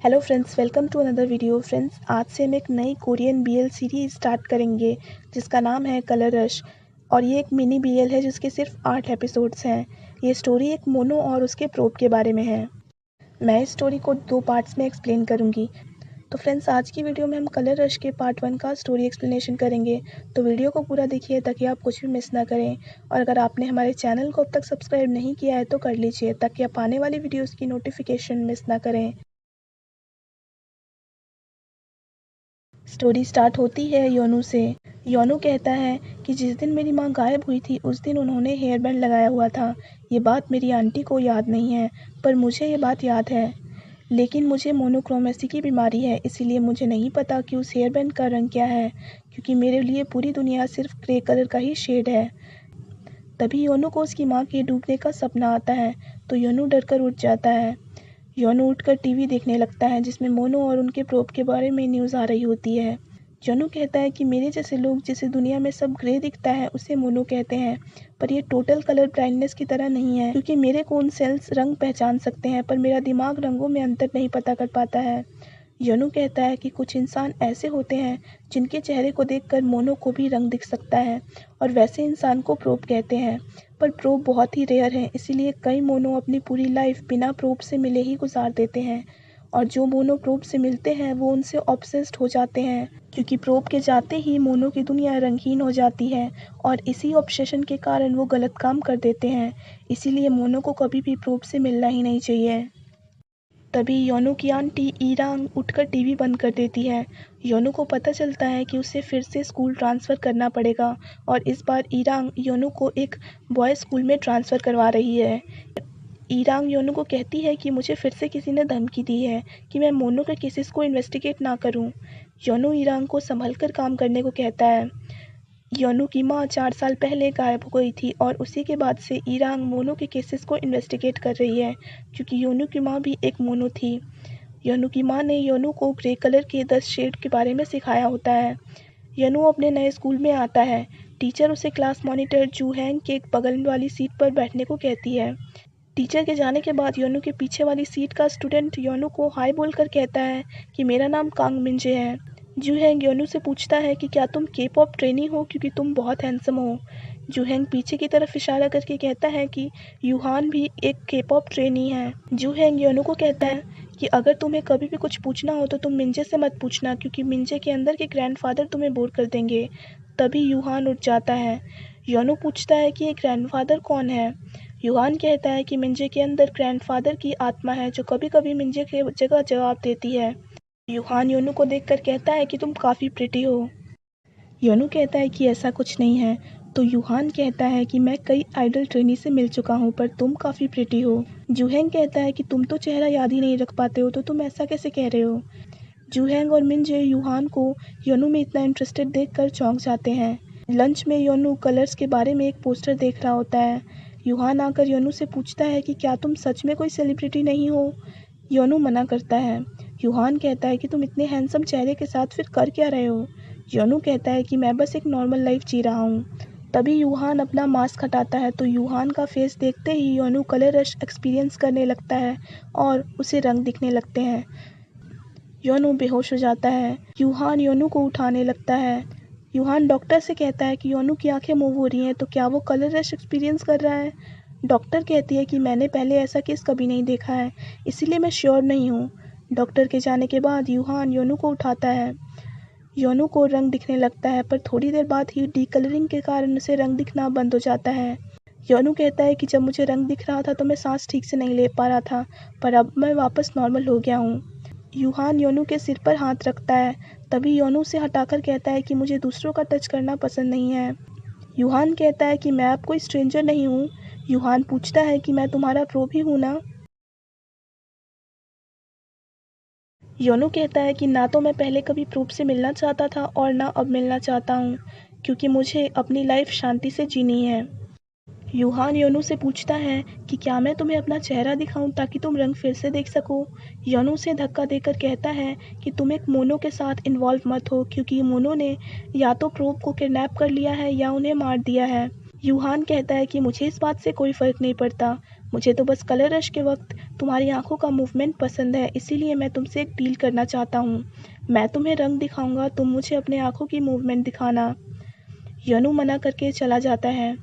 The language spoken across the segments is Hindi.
Hello friends, welcome to another video. Friends, आज से हम एक नई कोरियन बीएल सीरीज स्टार्ट करेंगे जिसका नाम है कलर रश। और ये एक मिनी बीएल है जिसके सिर्फ 8 एपिसोड्स हैं। ये स्टोरी एक मोनो और उसके प्रोब के बारे में है। मैं इस स्टोरी को 2 पार्ट्स में एक्सप्लेन करूंगी। तो फ्रेंड्स, आज की वीडियो में हम कलर रश के पार्ट 1 का स्टोरी एक्सप्लेनेशन करेंगे। तो वीडियो को पूरा देखिए ताकि आप कुछ भी मिस ना करें। और अगर आपने हमारे चैनल को अब तक सब्सक्राइब नहीं किया है तो कर लीजिए ताकि आप आने वाली वीडियोज़ की नोटिफिकेशन मिस ना करें। स्टोरी स्टार्ट होती है योनू से। योनू कहता है कि जिस दिन मेरी माँ गायब हुई थी उस दिन उन्होंने हेयर बैंड लगाया हुआ था। ये बात मेरी आंटी को याद नहीं है, पर मुझे ये बात याद है। लेकिन मुझे मोनोक्रोमेसी की बीमारी है, इसीलिए मुझे नहीं पता कि उस हेयर बैंड का रंग क्या है, क्योंकि मेरे लिए पूरी दुनिया सिर्फ ग्रे कलर का ही शेड है। तभी योनू को उसकी माँ के डूबने का सपना आता है, तो योनू डरकर उठ जाता है। योनू उठकर टीवी देखने लगता है जिसमें मोनो और उनके प्रोब के बारे में न्यूज़ आ रही होती है। योनू कहता है कि मेरे जैसे लोग जिसे दुनिया में सब ग्रे दिखता है उसे मोनो कहते हैं, पर ये टोटल कलर ब्लाइंडनेस की तरह नहीं है, क्योंकि मेरे कोन सेल्स रंग पहचान सकते हैं पर मेरा दिमाग रंगों में अंतर नहीं पता कर पाता है। योनू कहता है कि कुछ इंसान ऐसे होते हैं जिनके चेहरे को देखकर मोनो को भी रंग दिख सकता है, और वैसे इंसान को प्रोब कहते हैं। पर प्रोब बहुत ही रेयर हैं, इसीलिए कई मोनो अपनी पूरी लाइफ बिना प्रोब से मिले ही गुजार देते हैं। और जो मोनो प्रोब से मिलते हैं वो उनसे ऑब्सेस्ड हो जाते हैं, क्योंकि प्रोब के जाते ही मोनो की दुनिया रंगहीन हो जाती है और इसी ऑब्सेशन के कारण वो गलत काम कर देते हैं। इसीलिए मोनो को कभी भी प्रोब से मिलना ही नहीं चाहिए। तभी योनू की आंटी ईरांग उठकर टीवी बंद कर देती है। योनू को पता चलता है कि उसे फिर से स्कूल ट्रांसफ़र करना पड़ेगा, और इस बार ईरांग योनू को एक बॉयज़ स्कूल में ट्रांसफ़र करवा रही है। ईरांग योनू को कहती है कि मुझे फिर से किसी ने धमकी दी है कि मैं मोनो के केसेस को इन्वेस्टिगेट ना करूं। योनू ईरांग को संभल कर काम करने को कहता है। योनू की माँ 4 साल पहले गायब हो गई थी और उसी के बाद से ईरांग मोनो के केसेस को इन्वेस्टिगेट कर रही है, क्योंकि योनू की माँ भी एक मोनो थी। योनू की माँ ने योनू को ग्रे कलर के 10 शेड के बारे में सिखाया होता है। योनू अपने नए स्कूल में आता है। टीचर उसे क्लास मॉनिटर जू हैंग के बगल वाली सीट पर बैठने को कहती है। टीचर के जाने के बाद योनू के पीछे वाली सीट का स्टूडेंट योनू को हाय बोलकर कहता है कि मेरा नाम कांग मिंजे है। जूहेंग योनू से पूछता है कि क्या तुम के पॉप ट्रेनी हो, क्योंकि तुम बहुत हैंडसम हो। जूहेंग पीछे की तरफ इशारा करके कहता है कि यूहान भी एक के पॉप ट्रेनी है। जूहेंग योनू को कहता है कि अगर तुम्हें कभी भी कुछ पूछना हो तो तुम मिंजे से मत पूछना, क्योंकि मिंजे के अंदर के ग्रैंडफादर तुम्हें बोर कर देंगे। तभी यूहान उठ जाता है। योनू पूछता है कि ये ग्रैंडफादर कौन है। यूहान कहता है कि मिंजे के अंदर ग्रैंडफादर की आत्मा है जो कभी कभी मिंजे के जगह जवाब देती है। यूहान योनू को देखकर कहता है कि तुम काफ़ी प्रिटी हो। योनू कहता है कि ऐसा कुछ नहीं है। तो यूहान कहता है कि मैं कई आइडल ट्रेनी से मिल चुका हूँ, पर तुम काफ़ी प्रिटी हो। जूहेंग कहता है कि तुम तो चेहरा याद ही नहीं रख पाते हो, तो तुम ऐसा कैसे कह रहे हो। जूहेंग और मिंजे यूहान को योनू में इतना इंटरेस्टेड देखकर चौंक जाते हैं। लंच में योनू कलर्स के बारे में एक पोस्टर देख रहा होता है। यूहान आकर योनू से पूछता है कि क्या तुम सच में कोई सेलिब्रिटी नहीं हो। योनू मना करता है। यूहान कहता है कि तुम इतने हैंडसम चेहरे के साथ फिर कर क्या रहे हो। योनू कहता है कि मैं बस एक नॉर्मल लाइफ जी रहा हूँ। तभी यूहान अपना मास्क हटाता है, तो यूहान का फेस देखते ही योनू कलर रश एक्सपीरियंस करने लगता है और उसे रंग दिखने लगते हैं। योनू बेहोश हो जाता है। यूहान योनू को उठाने लगता है। यूहान डॉक्टर से कहता है कि योनू की आंखें मूव हो रही हैं, तो क्या वो कलर रश एक्सपीरियंस कर रहा है। डॉक्टर कहती है कि मैंने पहले ऐसा केस कभी नहीं देखा है, इसीलिए मैं श्योर नहीं हूँ। डॉक्टर के जाने के बाद यूहान योनू को उठाता है। योनू को रंग दिखने लगता है, पर थोड़ी देर बाद ही डीकलरिंग के कारण उसे रंग दिखना बंद हो जाता है। योनू कहता है कि जब मुझे रंग दिख रहा था तो मैं सांस ठीक से नहीं ले पा रहा था, पर अब मैं वापस नॉर्मल हो गया हूँ। यूहान योनू के सिर पर हाथ रखता है। तभी योनू से हटाकर कहता है कि मुझे दूसरों का टच करना पसंद नहीं है। यूहान कहता है कि मैं अब कोई स्ट्रेंजर नहीं हूँ। यूहान पूछता है कि मैं तुम्हारा प्रोब ही हूँ ना। योनू कहता है कि ना तो मैं पहले कभी प्रोब से मिलना चाहता था और ना अब मिलना चाहता हूँ, क्योंकि मुझे अपनी लाइफ शांति से जीनी है। यूहान योनू से पूछता है कि क्या मैं तुम्हें अपना चेहरा दिखाऊं ताकि तुम रंग फिर से देख सको। योनू उसे धक्का देकर कहता है कि तुम एक मोनो के साथ इन्वॉल्व मत हो, क्योंकि मोनो ने या तो प्रोब को किडनैप कर लिया है या उन्हें मार दिया है। यूहान कहता है कि मुझे इस बात से कोई फ़र्क नहीं पड़ता, मुझे तो बस कलर रश के वक्त तुम्हारी आंखों का मूवमेंट पसंद है, इसीलिए मैं तुमसे एक डील करना चाहता हूँ। मैं तुम्हें रंग दिखाऊंगा, तुम मुझे अपने आंखों की मूवमेंट दिखाना। यनु मना करके चला जाता है।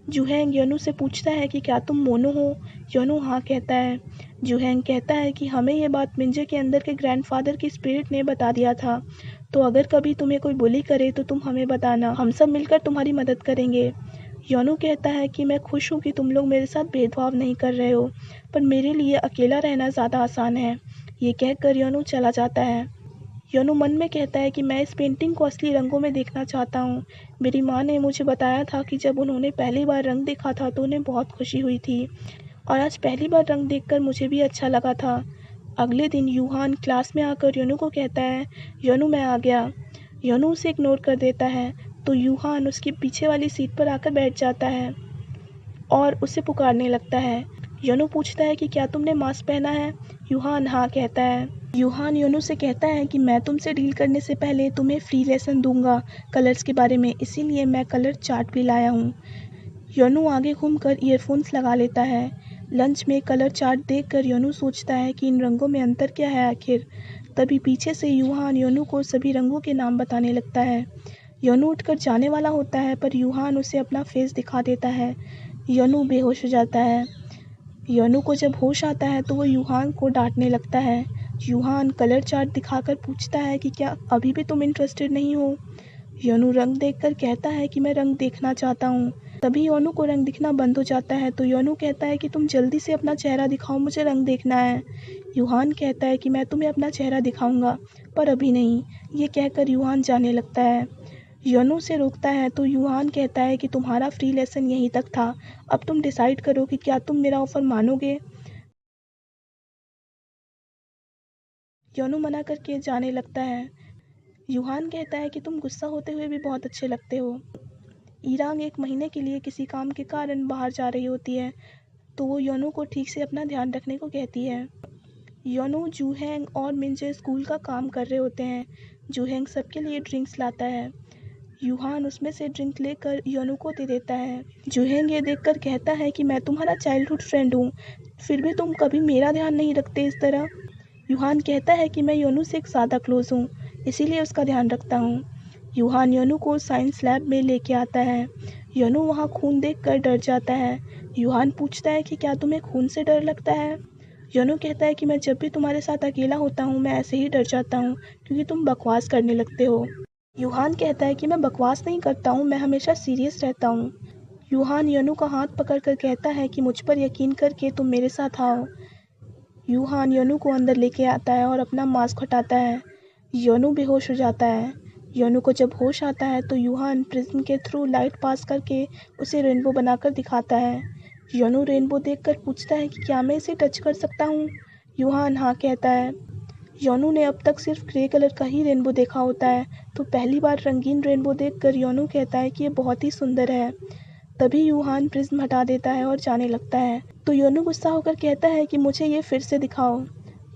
जुहैंग यनु से पूछता है कि क्या तुम मोनो हो? यनु हाँ कहता है। जुहैंग कहता है कि हमें ये बात मिंजे के अंदर के ग्रैंडफादर की स्पिरिट ने बता दिया था, तो अगर कभी तुम्हें कोई बुली करे तो तुम हमें बताना, हम सब मिलकर तुम्हारी मदद करेंगे। यनु कहता है कि मैं खुश हूँ कि तुम लोग मेरे साथ भेदभाव नहीं कर रहे हो, पर मेरे लिए अकेला रहना ज़्यादा आसान है। ये कहकर यनु चला जाता है। यनु मन में कहता है कि मैं इस पेंटिंग को असली रंगों में देखना चाहता हूँ। मेरी माँ ने मुझे बताया था कि जब उन्होंने पहली बार रंग देखा था तो उन्हें बहुत खुशी हुई थी, और आज पहली बार रंग देखकर मुझे भी अच्छा लगा था। अगले दिन यूहान क्लास में आकर यनु को कहता है, यनु मैं आ गया। यनु उसे इग्नोर कर देता है, तो यूहान उसकी पीछे वाली सीट पर आकर बैठ जाता है और उसे पुकारने लगता है। यनु पूछता है कि क्या तुमने मास्क पहना है? यूहान हाँ कहता है। यूहान यनु से कहता है कि मैं तुमसे डील करने से पहले तुम्हें फ्री लेसन दूंगा कलर्स के बारे में, इसीलिए मैं कलर चार्ट भी लाया हूँ। यनु आगे घूमकर ईयरफोन्स लगा लेता है। लंच में कलर चार्ट देखकर यनु सोचता है कि इन रंगों में अंतर क्या है आखिर। तभी पीछे से यूहान यनु को सभी रंगों के नाम बताने लगता है। यनु उठकर जाने वाला होता है, पर यूहान उसे अपना फेस दिखा देता है। यनु बेहोश हो जाता है। यनु को जब होश आता है तो वो यूहान को डांटने लगता है। यूहान कलर चार्ट दिखाकर पूछता है कि क्या अभी भी तुम इंटरेस्टेड नहीं हो? यनु रंग देखकर कहता है कि मैं रंग देखना चाहता हूँ। तभी यनु को रंग दिखना बंद हो जाता है, तो यनु कहता है कि तुम जल्दी से अपना चेहरा दिखाओ, मुझे रंग देखना है। यूहान कहता है कि मैं तुम्हें अपना चेहरा दिखाऊंगा, पर अभी नहीं। ये कहकर यूहान जाने लगता है। यनु से रोकता है, तो यूहान कहता है कि तुम्हारा फ्री लेसन यहीं तक था, अब तुम डिसाइड करो कि क्या तुम मेरा ऑफर मानोगे। यनु मना करके जाने लगता है। यूहान कहता है कि तुम गुस्सा होते हुए भी बहुत अच्छे लगते हो। ईरांग 1 महीने के लिए किसी काम के कारण बाहर जा रही होती है, तो वो यनु को ठीक से अपना ध्यान रखने को कहती है। यनु, जूहेंग और मिंजे स्कूल का काम कर रहे होते हैं। जूहेंग सबके लिए ड्रिंक्स लाता है। यूहान उसमें से ड्रिंक लेकर यनु को दे देता है। जूहेंग ये देखकर कहता है कि मैं तुम्हारा चाइल्डहुड फ्रेंड हूँ, फिर भी तुम कभी मेरा ध्यान नहीं रखते इस तरह। यूहान कहता है कि मैं यनु से एक ज़्यादा क्लोज हूँ, इसीलिए उसका ध्यान रखता हूँ। यूहान यनु को साइंस लैब में लेके आता है। यनु वहाँ खून देखकर डर जाता है। यूहान पूछता है कि क्या तुम्हें खून से डर लगता है? यनु कहता है कि मैं जब भी तुम्हारे साथ अकेला होता हूँ मैं ऐसे ही डर जाता हूँ, क्योंकि तुम बकवास करने लगते हो। यूहान कहता है कि मैं बकवास नहीं करता हूँ, मैं हमेशा सीरियस रहता हूँ। यूहान यनु का हाथ पकड़कर कहता है कि मुझ पर यकीन करके तुम मेरे साथ आओ। यूहान यनु को अंदर लेके आता है और अपना मास्क हटाता है। यनु बेहोश हो जाता है। यनु को जब होश आता है तो यूहान प्रिज्म के थ्रू लाइट पास करके उसे रेनबो बनाकर दिखाता है। यनु रेनबो देखकर पूछता है कि क्या मैं इसे टच कर सकता हूँ? यूहान हाँ कहता है। यनु ने अब तक सिर्फ ग्रे कलर का ही रेनबो देखा होता है, तो पहली बार रंगीन रेनबो देखकर यनु कहता है कि ये बहुत ही सुंदर है। तभी यूहान प्रिज्म हटा देता है और जाने लगता है, तो यनु गुस्सा होकर कहता है कि मुझे ये फिर से दिखाओ।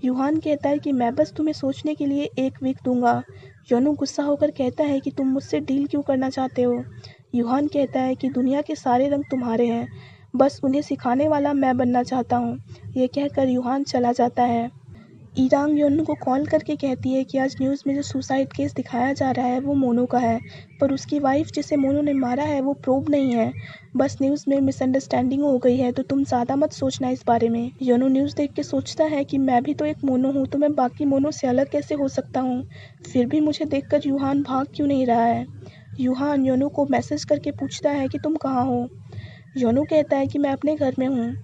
यूहान कहता है कि मैं बस तुम्हें सोचने के लिए 1 वीक दूंगा। यनु गुस्सा होकर कहता है कि तुम मुझसे डील क्यों करना चाहते हो? यूहान कहता है कि दुनिया के सारे रंग तुम्हारे हैं, बस उन्हें सिखाने वाला मैं बनना चाहता हूँ। ये कहकर यूहान चला जाता है। ईरांग यनु को कॉल करके कहती है कि आज न्यूज़ में जो सुसाइड केस दिखाया जा रहा है वो मोनो का है, पर उसकी वाइफ जिसे मोनो ने मारा है वो प्रूव नहीं है, बस न्यूज़ में मिसअंडरस्टैंडिंग हो गई है, तो तुम ज़्यादा मत सोचना इस बारे में। यनु न्यूज़ देख के सोचता है कि मैं भी तो एक मोनो हूँ, तो मैं बाकी मोनो से अलग कैसे हो सकता हूँ? फिर भी मुझे देखकर यूहान भाग क्यों नहीं रहा है? यूहान यनु को मैसेज करके पूछता है कि तुम कहाँ हो? यनु कहता है कि मैं अपने घर में हूँ।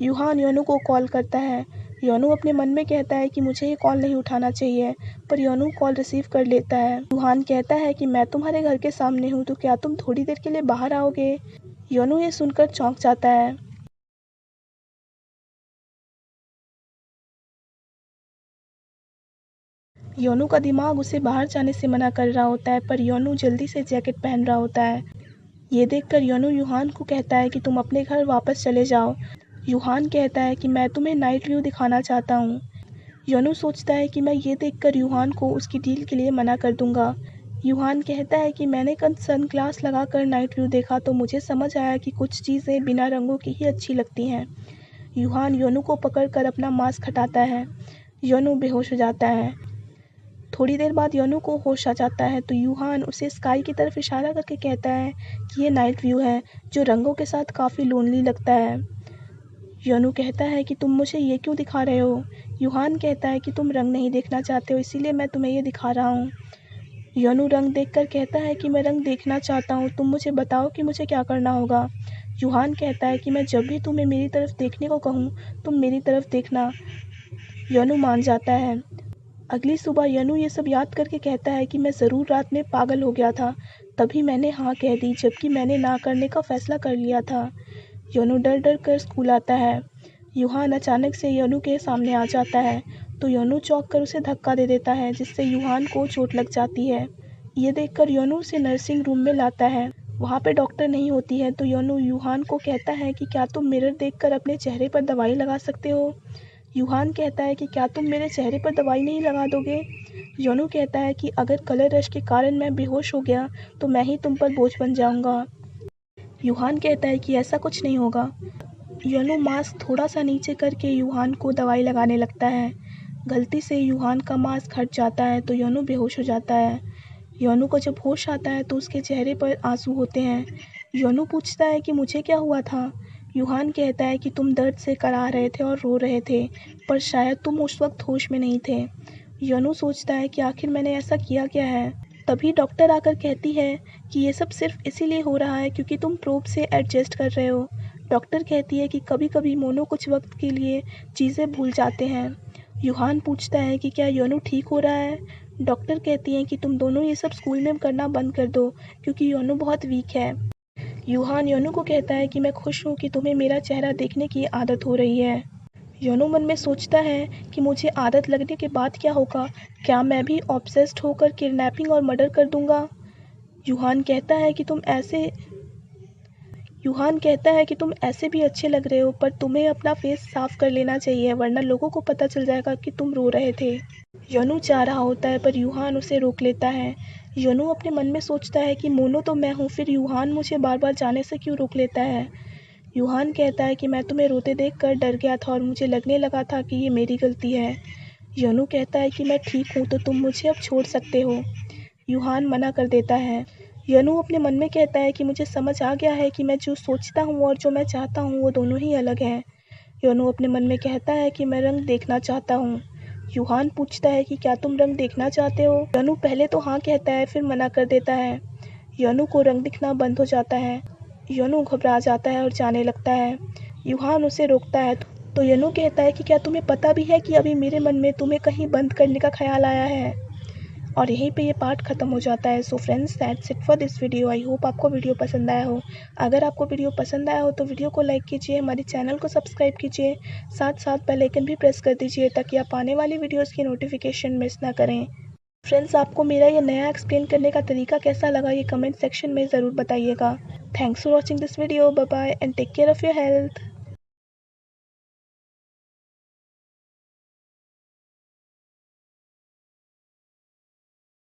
यूहान यनु को कॉल करता है। यनु अपने मन में कहता है कि मुझे ये कॉल नहीं उठाना चाहिए, पर यनु कॉल रिसीव कर लेता है। यूहान कहता है कि मैं तुम्हारे घर के सामने हूँ, तो क्या तुम थोड़ी देर के लिए बाहर आओगे? यनु ये सुनकर चौंक जाता है। यनु का दिमाग उसे बाहर जाने से मना कर रहा होता है, पर यनु जल्दी से जैकेट पहन रहा होता है। ये देखकर यनु यूहान को कहता है कि तुम अपने घर वापस चले जाओ। यूहान कहता है कि मैं तुम्हें नाइट व्यू दिखाना चाहता हूँ। यनु सोचता है कि मैं ये देखकर यूहान को उसकी डील के लिए मना कर दूंगा। यूहान कहता है कि मैंने कल सनग्लास लगाकर नाइट व्यू देखा तो मुझे समझ आया कि कुछ चीज़ें बिना रंगों की ही अच्छी लगती हैं। यूहान योनू को पकड़कर अपना मास्क हटाता है। योनू बेहोश हो जाता है। थोड़ी देर बाद योनू को होश आ जाता है तो यूहान उसे स्काई की तरफ इशारा करके कहता है कि ये नाइट व्यू है जो रंगों के साथ काफ़ी लोनली लगता है। योनू कहता है कि तुम मुझे ये क्यों दिखा रहे हो? यूहान कहता है कि तुम रंग नहीं देखना चाहते हो इसीलिए मैं तुम्हें ये दिखा रहा हूँ। योनू रंग देखकर कहता है कि मैं रंग देखना चाहता हूँ, तुम मुझे बताओ कि मुझे क्या करना होगा। यूहान कहता है कि मैं जब भी तुम्हें मेरी तरफ देखने को कहूँ तुम मेरी तरफ देखना। योनू मान जाता है। अगली सुबह योनू ये सब याद करके कहता है कि मैं ज़रूर रात में पागल हो गया था, तभी मैंने हाँ कह दी जबकि मैंने ना करने का फ़ैसला कर लिया था। योनू डर डर कर स्कूल आता है। यूहान अचानक से योनू के सामने आ जाता है तो योनू चौंक कर उसे धक्का दे देता है जिससे यूहान को चोट लग जाती है। ये देखकर योनू उसे नर्सिंग रूम में लाता है। वहाँ पे डॉक्टर नहीं होती है तो योनू यूहान को कहता है कि क्या तुम मिरर देखकर अपने चेहरे पर दवाई लगा सकते हो? यूहान कहता है कि क्या तुम मेरे चेहरे पर दवाई नहीं लगा दोगे? योनू कहता है कि अगर कलर रश के कारण मैं बेहोश हो गया तो मैं ही तुम पर बोझ बन जाऊंगा। यूहान कहता है कि ऐसा कुछ नहीं होगा। योनू मास्क थोड़ा सा नीचे करके यूहान को दवाई लगाने लगता है। गलती से यूहान का मास्क हट जाता है तो योनू बेहोश हो जाता है। योनू को जब होश आता है तो उसके चेहरे पर आंसू होते हैं। योनू पूछता है कि मुझे क्या हुआ था? यूहान कहता है कि तुम दर्द से कराह रहे थे और रो रहे थे, पर शायद तुम उस वक्त होश में नहीं थे। योनू सोचता है कि आखिर मैंने ऐसा किया क्या है। तभी डॉक्टर आकर कहती है कि ये सब सिर्फ इसीलिए हो रहा है क्योंकि तुम प्रोब से एडजस्ट कर रहे हो। डॉक्टर कहती है कि कभी कभी मोनो कुछ वक्त के लिए चीज़ें भूल जाते हैं। यूहान पूछता है कि क्या योनू ठीक हो रहा है? डॉक्टर कहती है कि तुम दोनों ये सब स्कूल में करना बंद कर दो क्योंकि योनू बहुत वीक है। यूहान योनू को कहता है कि मैं खुश हूँ कि तुम्हें मेरा चेहरा देखने की आदत हो रही है। योनू मन में सोचता है कि मुझे आदत लगने के बाद क्या होगा, क्या मैं भी ऑब्सेस्ड होकर किडनैपिंग और मर्डर कर दूंगा? यूहान कहता है कि तुम ऐसे भी अच्छे लग रहे हो, पर तुम्हें अपना फेस साफ कर लेना चाहिए वरना लोगों को पता चल जाएगा कि तुम रो रहे थे। योनू चाह रहा होता है पर यूहान उसे रोक लेता है। योनू अपने मन में सोचता है कि मोनो तो मैं हूँ, फिर यूहान मुझे बार बार जाने से क्यों रोक लेता है। यूहान कहता है कि मैं तुम्हें रोते देखकर डर गया था और मुझे लगने लगा था कि ये मेरी गलती है। योनू कहता है कि मैं ठीक हूँ तो तुम मुझे अब छोड़ सकते हो। यूहान मना कर देता है। योनू अपने मन में कहता है कि मुझे समझ आ गया है कि मैं जो सोचता हूँ और जो मैं चाहता हूँ वो दोनों ही अलग हैं। योनू अपने मन में कहता है कि मैं रंग देखना चाहता हूँ। यूहान पूछता है कि क्या तुम रंग देखना चाहते हो? योनू पहले तो हाँ कहता है फिर मना कर देता है। योनू को रंग दिखना बंद हो जाता है। योनू घबरा जाता है और जाने लगता है। यूहान उसे रोकता है तो योनू कहता है कि क्या तुम्हें पता भी है कि अभी मेरे मन में तुम्हें कहीं बंद करने का ख्याल आया है। और यहीं पे ये पार्ट ख़त्म हो जाता है। So friends, that's it for this video. I hope आपको वीडियो पसंद आया हो। अगर आपको वीडियो पसंद आया हो तो वीडियो को लाइक कीजिए, हमारे चैनल को सब्सक्राइब कीजिए, साथ साथ बेल आइकन भी प्रेस कर दीजिए ताकि आप आने वाली वीडियोज़ की नोटिफिकेशन मिस ना करें। फ्रेंड्स, आपको मेरा ये नया एक्सप्लेन करने का तरीका कैसा लगा ये कमेंट सेक्शन में ज़रूर बताइएगा। Thanks for watching this video. Bye bye and take care of your health.